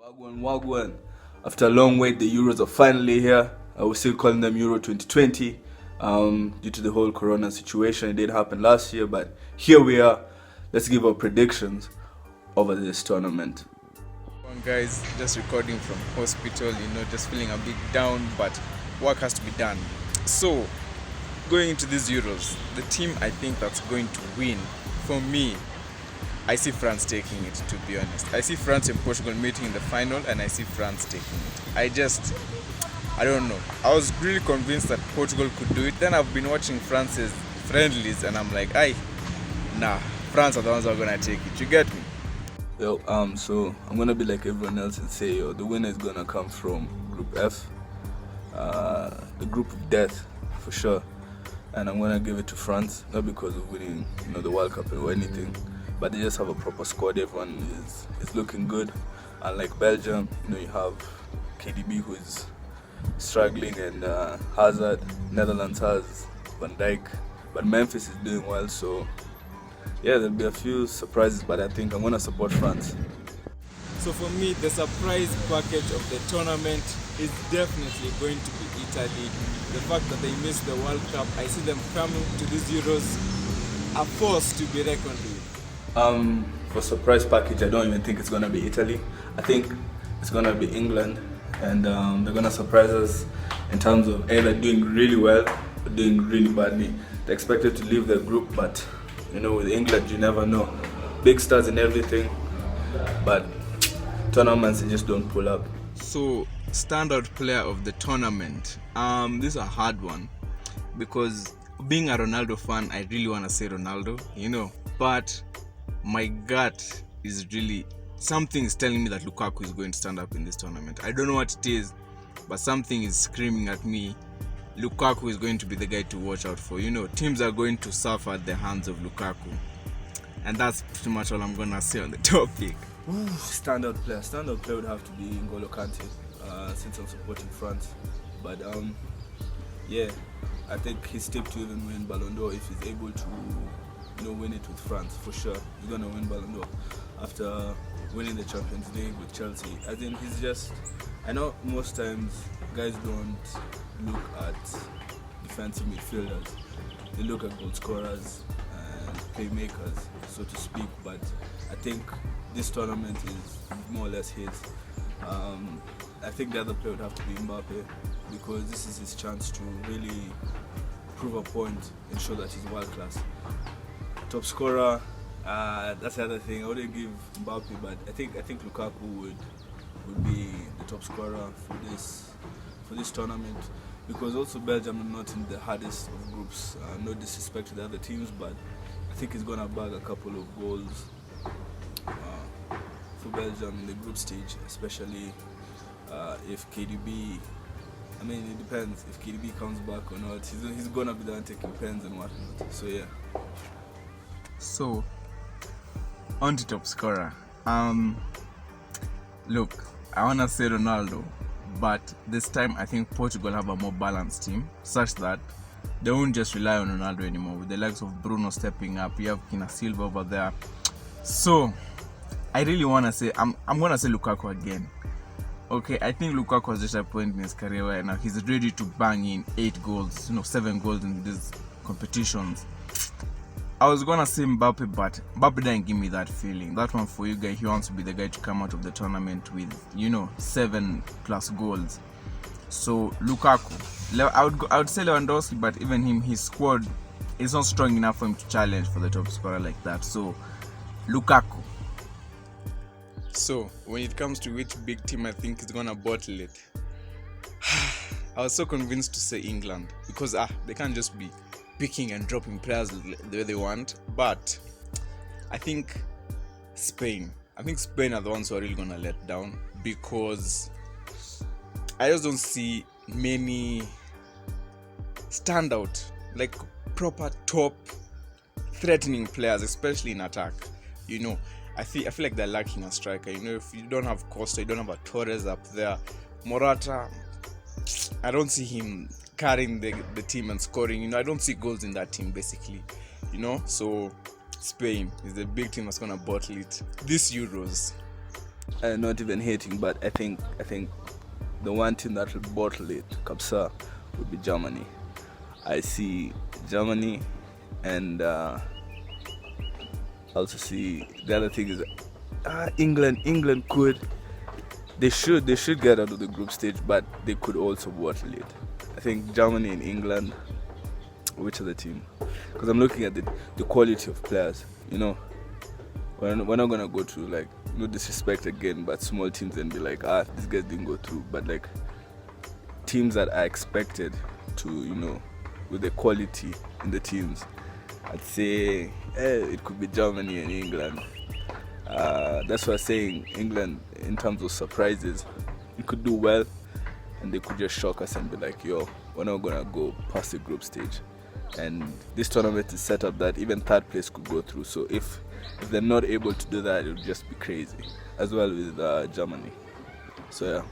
Wagwan, Wagwan. After a long wait, the Euros are finally here. We're still calling them Euro 2020 due to the whole Corona situation. It did happen last year, but here we are. Let's give our predictions over this tournament. Guys, just recording from hospital, just feeling a bit down, but work has to be done. So, going into these Euros, the team I think that's going to win, for me, I see France taking it, to be honest. I see France and Portugal meeting in the final, and I see France taking it. I don't know. I was really convinced that Portugal could do it. Then I've been watching France's friendlies, and I'm like, France are the ones who are going to take it. You get me? So I'm gonna be like everyone else and say, the winner is gonna come from Group F, the group of death for sure. And I'm gonna give it to France, not because of winning, the World Cup or anything, but they just have a proper squad. Everyone is looking good. Unlike Belgium, you have KDB who is struggling, and Hazard. Netherlands has Van Dijk, but Memphis is doing well. So yeah, there'll be a few surprises, but I think I'm going to support France. So for me, the surprise package of the tournament is definitely going to be Italy. The fact that they missed the World Cup, I see them coming to these Euros a force to be reckoned with. For surprise package, I don't even think it's going to be Italy. I think it's going to be England, and they're going to surprise us in terms of either doing really well or doing really badly. They're expected to leave the group, but with England, you never know. Big stars and everything, but tournaments, they just don't pull up. So, standout player of the tournament. This is a hard one, because being a Ronaldo fan, I really want to say Ronaldo, but my gut is really, something is telling me that Lukaku is going to stand up in this tournament. I don't know what it is, but something is screaming at me. Lukaku is going to be the guy to watch out for. Teams are going to suffer at the hands of Lukaku. And that's pretty much all I'm going to say on the topic. Standout player would have to be N'Golo Kante, since I'm supporting France. But I think he's tipped to even win Ballon d'Or if he's able to win it with France. For sure, he's going to win Ballon d'Or after winning the Champions League with Chelsea. I think I know most times guys don't look at defensive midfielders, they look at goal scorers and playmakers, so to speak, but I think this tournament is more or less his. I think the other player would have to be Mbappe, because this is his chance to really prove a point and show that he's world class. Top scorer, that's the other thing. I wouldn't give Mbappe, but I think Lukaku would be the top scorer for this tournament, because also Belgium are not in the hardest of groups. No disrespect to the other teams, but I think he's gonna bag a couple of goals for Belgium in the group stage, especially if KDB. I mean, it depends if KDB comes back or not. He's gonna be the one taking pens and whatnot. So yeah. So on to top scorer. Look, I wanna say Ronaldo, but this time I think Portugal have a more balanced team, such that they won't just rely on Ronaldo anymore, with the likes of Bruno stepping up. You have Kina Silva over there. So I really wanna say I'm gonna say Lukaku again. Okay, I think Lukaku has reached a point in his career where now he's ready to bang in 8 goals, 7 goals in these competitions. I was gonna say Mbappe, but Mbappe didn't give me that feeling. That one for you guys, he wants to be the guy to come out of the tournament with 7+ goals. So Lukaku, I would say Lewandowski, but even him, his squad is not strong enough for him to challenge for the top scorer like that. So Lukaku. So when it comes to which big team I think is gonna bottle it, I was so convinced to say England, because they can't just be picking and dropping players the way they want. But I think Spain are the ones who are really gonna let down, because I just don't see many standout, like proper top threatening players, especially in attack. I feel like they're lacking a striker. If you don't have Costa, you don't have a Torres up there. Morata, I don't see him carrying the team and scoring. I don't see goals in that team basically. So Spain is the big team that's gonna bottle it. This Euros, not even hating, but I think the one team that will bottle it, Kapsa, would be Germany. I see Germany, and also see the other thing is England. England could, they should get out of the group stage, but they could also bottle it. I think Germany and England. Which other team? Because I'm looking at the quality of players. You know, we're not gonna go to, like, no disrespect again, but small teams and be like, these guys didn't go through. But like teams that are expected to, you know, with the quality in the teams, I'd say it could be Germany and England. That's why I'm saying England, in terms of surprises, it could do well, and they could just shock us and be like, yo, we're not gonna go past the group stage. And this tournament is set up that even third place could go through. So if they're not able to do that, it would just be crazy. As well with Germany. So yeah.